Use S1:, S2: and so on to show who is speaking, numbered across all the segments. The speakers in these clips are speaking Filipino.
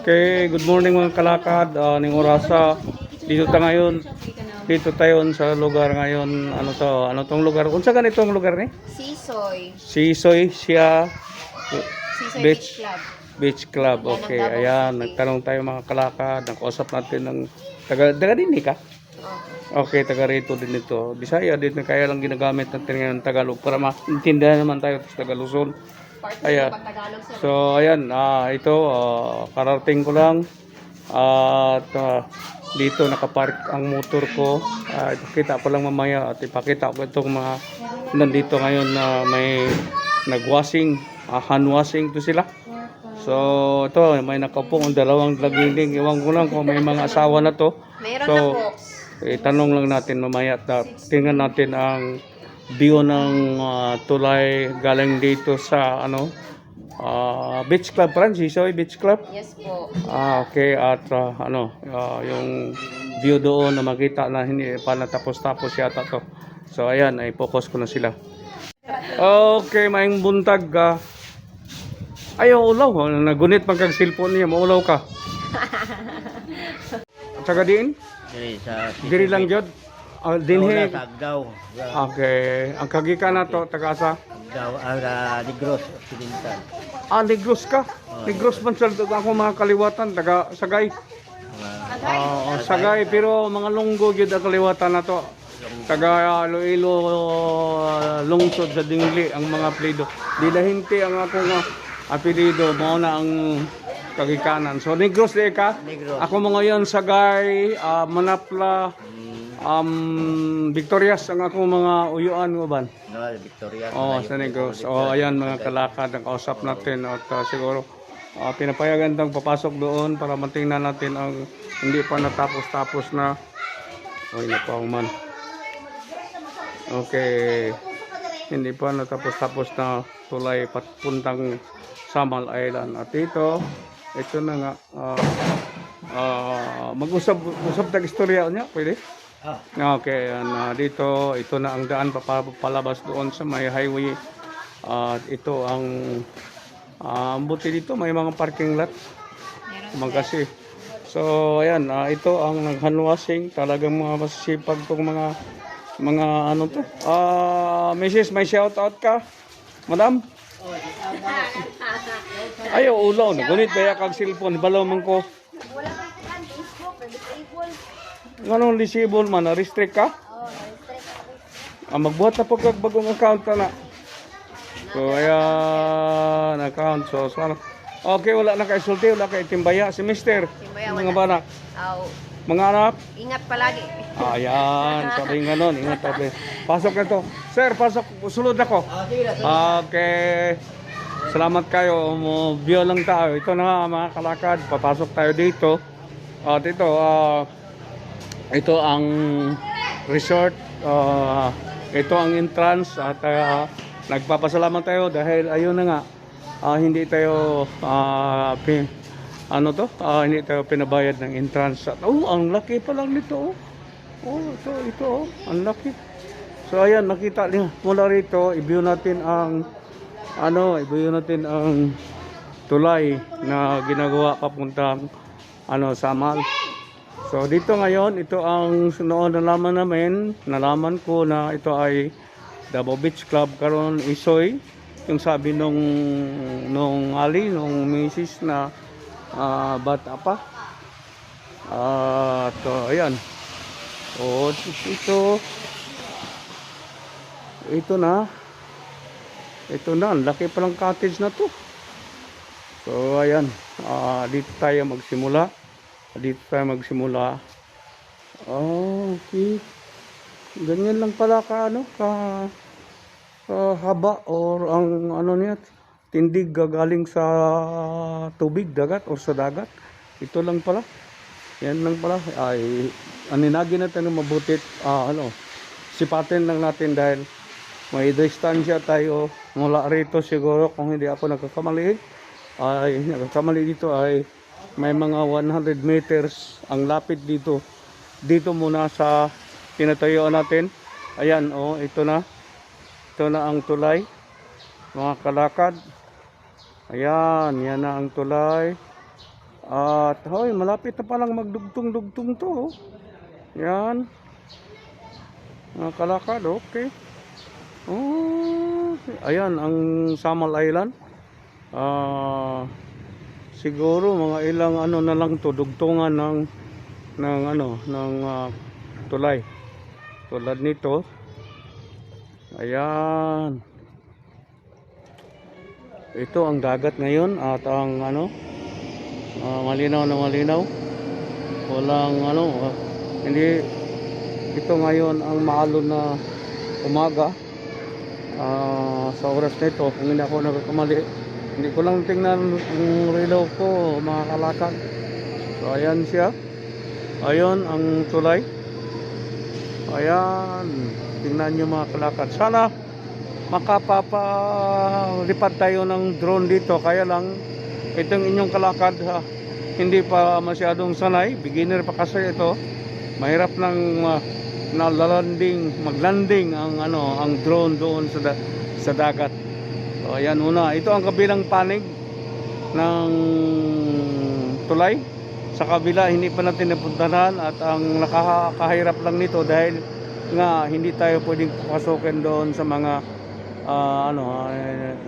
S1: Okay, good morning mga kalakad, ning orasa. Dito ta ngayon. Dito tayo sa lugar ngayon. Ano tong lugar? Unsa ganitong lugar ni?
S2: Sisoy.
S1: Sisoy siya
S2: Sisoy
S1: Beach
S2: Beach Club.
S1: Beach Club.
S2: Yan ang
S1: Okay,
S2: Davao
S1: ayan,
S2: City.
S1: nagtanong tayo mga kalakad, nakausap natin ng taga din ka?
S2: Oh.
S1: Okay, taga rito din ito. Bisaya din kaya lang ginagamit natin ngayon Tagalog para maintindihan naman tayo sa Tagaluzon.
S2: Part
S1: Ayan.
S2: ng Tagalog sir.
S1: So, ayan, ito, karating ko lang. At dito nakapark ang motor ko. Ipakita ko lang mamaya at ipakita ko itong mga nandito ngayon na may nagwashing, hand washing to sila. So, ito, may nakapong dalawang lagiling. Iwan ko lang kung may mga asawa na to.
S2: Mayroon
S1: So,
S2: na box.
S1: itanong lang natin mamaya at tingnan natin ang view ng tulay galing dito sa Beach Club, Sisoy Beach Club.
S2: Yes po.
S1: Okay, at yung view doon na makita na hindi pa natapos-tapos yata to. So ayan, ay focus ko na sila. Okay, maing buntag ka. Ayaw ulaw, nagunit pagkag cellphone niya, maulaw ka. At saka din? Diri lang jud. Dinhi.
S3: Agdaw.
S1: Okay, ang kagikan na to taga-asa?
S3: Agdaw, Negros Occidental.
S1: Negros ka. Negros man sa ako mga kaliwatan, taga Sagay. Sagay, pero mga lunggo gyud ang kaliwatan na to. Taga Iloilo lungsod sa Dingli ang mga apelyido. Dilahinti ang akong apelyido, mao na ang kagikanan. So Negros di ka?
S3: Negros.
S1: Ako mga yon Sagay, Manapla, Victorias ang ako mga uyuan mo ban.
S3: No, Victoria.
S1: Sa Negros. Ayan mga kalakad ang kausap natin at siguro pinapayagan tang papasok doon para matingnan natin ang hindi pa natapos-tapos na. Napawang man. Okay. Hindi pa natapos-tapos na tulay papuntang Samal Island. At ito na nga mag-usap tag istorya niya, pwede? Okay, dito ito na ang daan papalabas doon sa may highway. Ito ang buti dito may mga parking lot. Kasi. So ayan, ito ang hand washing, talagang mga masisipag tong mga ano to. Mrs. may shout out ka? Madam? Ayaw ulaw, nagunit baya kag cellphone, balaw man ko. Anong disable man? Na-restrict ka? Magbuhat na po kag bagong account na. So, ayan, account. So, okay, wala na kay sulti, wala kay timbaya. Si Mister, mga bana. Mga anak?
S2: Ingat palagi.
S1: Ayan, sabi nga nun, ingat tabi. Pasok na to. Sir, pasok, sulod ako. Okay. Salamat kayo. View lang tayo. Ito na mga kalakad. Papasok tayo dito. At ito ang resort, ito ang entrance at nagpapasalamat tayo dahil ayun na nga, hindi tayo hindi tayo pinabayad ng entrance. At ang laki pa lang nito. Ito ang laki. So ayan, nakita niyo mula rito, i-view natin ang tulay na ginagawa papuntang Samal. So dito ngayon, ito ang noon nalaman ko na ito ay Davao Beach Club karon Isoy, yung sabi nung misis na bata pa. Ayan. Ito na, ang laki pa ng cottage na to. So ayan, dito tayo magsimula. Okay. Ganyan lang pala ka haba or ang niya, tindig gagaling sa tubig, dagat or sa dagat. Ito lang pala. Yan lang pala. Ay aninagin natin ng mabutit sipatin lang natin dahil may distansya tayo mula rito siguro kung hindi ako nagkakamali dito ay may mga 100 meters ang lapit dito muna sa tinatayuan natin. Ayan, ito na ang tulay mga kalakad. Ayan, yan na ang tulay. At hoy, malapit na palang magdugtong-dugtong to. Oh. Yan. Mga kalakad, okay. Oh, ayan ang Samal Island. Siguro mga ilang ano na lang to, dugtungan ng tulay. Tulad nito. Ayan. Ito ang dagat ngayon at ang malinaw na malinaw. Walang hindi ito ngayon ang maalon na umaga. Sa oras nito, kung hindi ako nagkakamali, hindi ko lang tingnan ang relo ko, mga kalakad. So ayan siya. Ayun ang tulay. Ayan, tingnan nyo mga kalakad. Sana makapapalipad tayo ng drone dito. Kaya lang itong inyong kalakad hindi pa masyadong sanay, beginner pa kasi ito. Mahirap nang maglanding ang drone doon sa dagat. So ayan una, ito ang kabilang panig ng tulay. Sa kabila hindi pa natin napuntahan at ang nakakahirap lang nito dahil nga hindi tayo pwedeng pasukin doon sa mga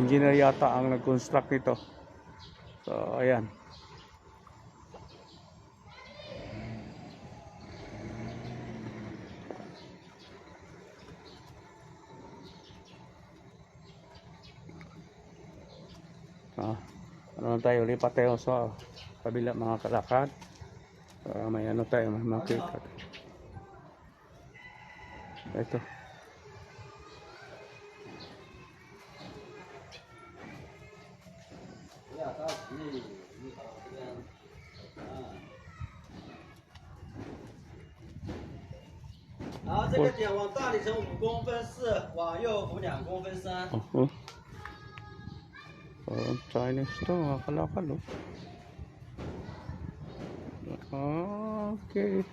S1: engineer yata ang nag-construct nito. So ayan. Tayo lipat tayo sa kabila mga kalakad. May tayo makita. Ito.
S4: 这个点往大里程5公分4，往右补2公分3。
S1: Chinese to mga kalakad. Okay.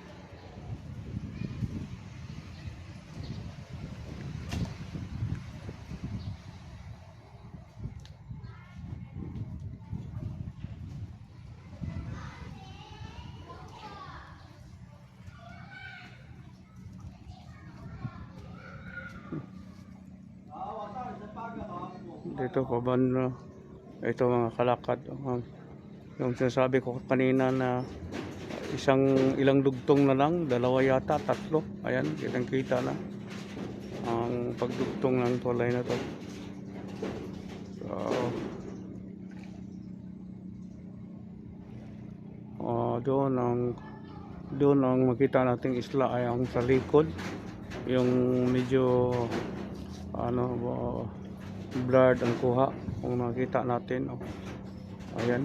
S1: Dito pa banda. Ito mga kalakad. Yung sinasabi ko kanina na ilang dugtong na lang, dalawa yata, tatlo. Ayan, kitang kita na ang pagdugtong ng tulay na to. So doon ang makita nating isla ay ang sa likod, yung medyo blurred ang kuha kung makita natin. Ayan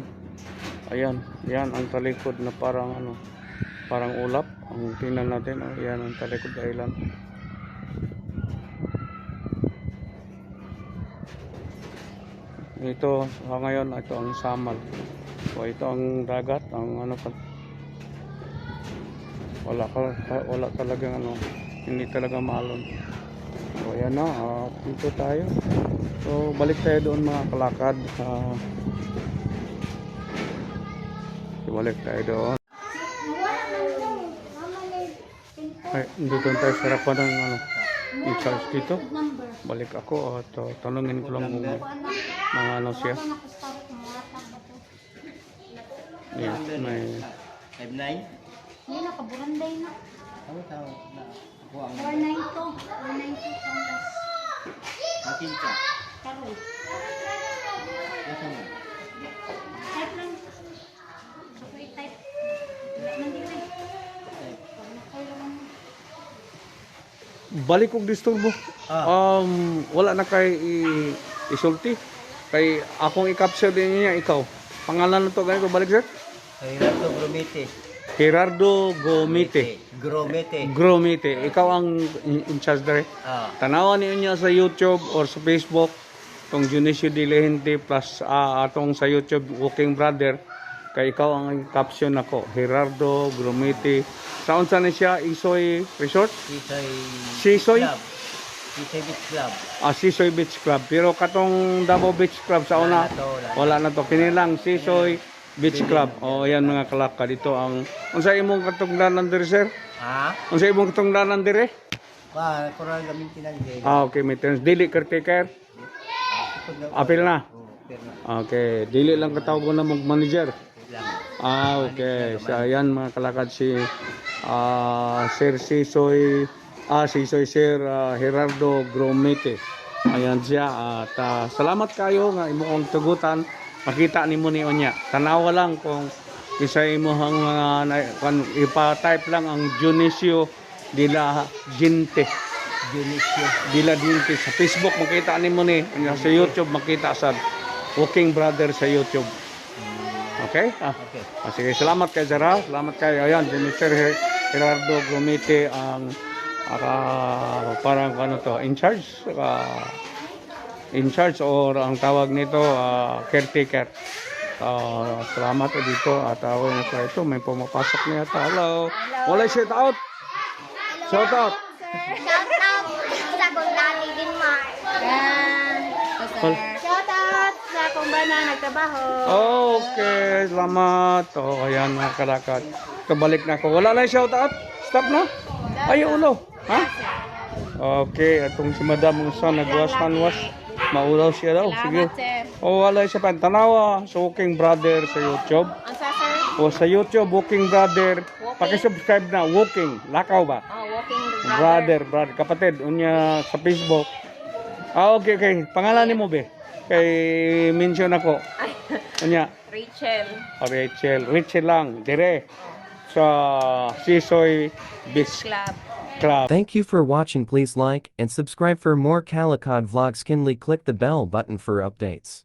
S1: yan ang talikod na parang parang ulap ang tingnan natin. Ayan ang Talikod Island. Ito ngayon, ito ang Samal. So ito ang dagat, ang wala talagang hindi talaga maalon. So ayan na, dito tayo. So balik tayo doon mga kalakad. Balik tayo doon. Ay, dito tayo sa harapan ng in charge dito. Balik ako at tanungin ko lang kung mga siya. Yes, may
S3: 59?
S5: Hindi, nakaburanday na.
S3: Ano tawag na? Ako ang
S5: 492 panglas.
S3: akin ka.
S5: Karoy.
S3: Asa mo?
S5: Type lang. Ako i-type. Wala man din eh. Pag nakailangan mo.
S1: balik kong disturbo. Wala na kay isulti. Kay akong i-capture din niya ikaw. Pangalan na to ganito balik sir?
S3: Gerardo Gromete.
S1: Gerardo Gomite. Gromite. Ikaw ang in charge dere. Tanawan niyo sa YouTube or sa Facebook tong Junicio Dilehente plus atong sa YouTube Walking Brother. Kay ikaw ang caption ako. Gerardo Gromite. Saan na siya? Isoy Resort? Sisoy?
S3: Sisoy Beach Club.
S1: Sisoy Beach Club. Pero katong Davao Beach Club sa una, wala na to. Kinilang Sisoy Beach Club. O yan mga kalakad. Ito ang unsa imong katungdanan diri sir?
S3: Ha?
S1: Unsa imong katungdanan diri?
S3: Kurang gamitin ang day.
S1: Okay, maintenance dili caretaker. Apil na. Okay, dili lang katawag na mong manager. Okay. So ayan mga kalakad si Sir Sisoy Sir Gerardo Gromete. Ayan siya at salamat kayo nga imo kong tugutan. Makita nimo ni onya. Tanawa lang kung isa imo ang mga ipa-type lang ang Dionisio Dila Dinte. Dila Dinte sa Facebook makita nimo ni sa YouTube makita sa Walking Brother sa YouTube. Okay?
S3: Okay.
S1: Sige, salamat kay Zara. Salamat kay ayan, si Mr. Gerardo Gromete ang parang ano to, in charge or ang tawag nito caretaker. Salamat dito at away na sa ito. May pumapasok niya. Hello. Wala shout out. Shout out.
S5: Shout out sa kong dati din, Mark.
S2: Yan.
S1: Hol.
S2: Shout out sa kung ba na nagtrabaho.
S1: Okay, salamat. Ayan mga kalakad. Ito balik na ako. Wala na yung shout out. Stop na. Ay, ulo. Ha? Okay, atong si Madam Musa nagwas-hanwas. Maulaw siya daw. Sige.
S2: Salamat, sir.
S1: Wala siya pa. Tanawa sa Walking Brother sa YouTube.
S2: Ang sa sir?
S1: O sa YouTube, Walking Brother. Pakisubscribe na. Walking. Lakaw ba?
S2: Walking
S1: Brother. Kapatid. Unya sa Facebook. Okay. Pangalan ni mo, be? Kay mention ako. Unya.
S2: Rachel.
S1: Rachel lang. Dire. Sa Sisoy Beach
S2: Club.
S1: Club.
S6: Thank you for watching. Please like and subscribe for more Calicod vlogs. Kindly click the bell button for updates.